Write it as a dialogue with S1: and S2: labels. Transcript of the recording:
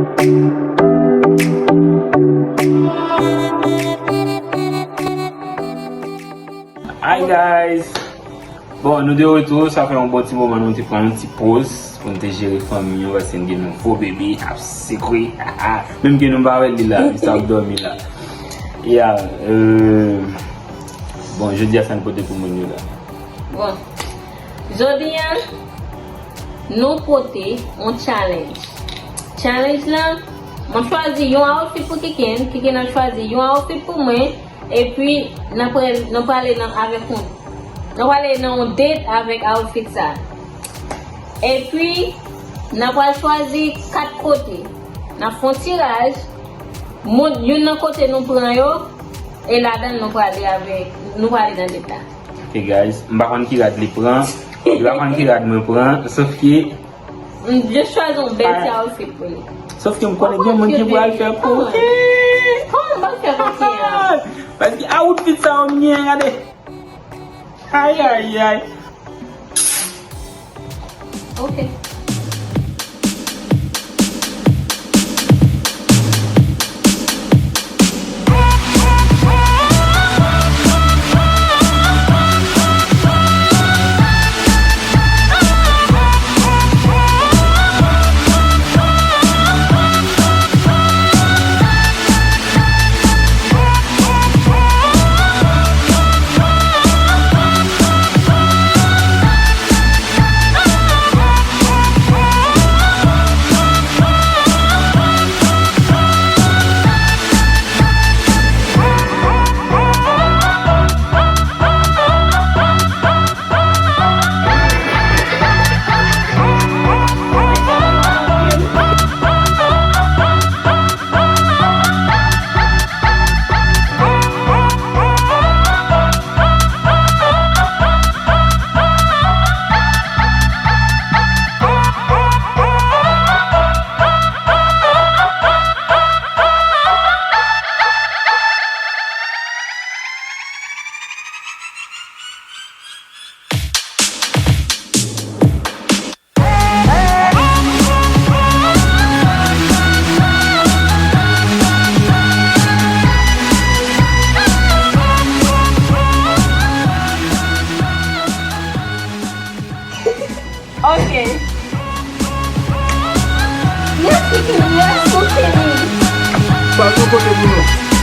S1: Hi guys! Bon, nou de retour, sa fè an bon ti moment nou te pran an ti pause pou nou te jere fami, yon va sen gen nou fo bebe, ap sekwe, menm gen nou barel li la, li sa ap dormi la. Ya, bon, jodi a san pote pou moun yo la.
S2: Bon, jodi a, nou pote, on challenge. Challenge la, mwen chwazi yon outfit pou Kiken, Kiken a chwazi yon outfit pou mwen, et puis, nan pale nan avek moun. Nan pale nan date avec outfit ça. Et puis, n'a pas choisi 4 côtés. N'a fait un tirage. Yon nan côté nous prend yo et là-dedans nous parler avec nous parler dans l'état.
S1: Ok guys, m'pa konn ki rad li pran, m'pa konn ki rad me pran, sauf ki
S2: je choisis un bel outfit pour lui.
S1: Sauf que m'konne gen moun ki pou al fè pote.
S2: Comment on va faire pote?
S1: Parce que outfit ça on mien, regardez. Aïe aïe aïe.
S2: Ok. Okay. Yes, Kiken, yes, okay.
S1: Pas nou kote moun nou.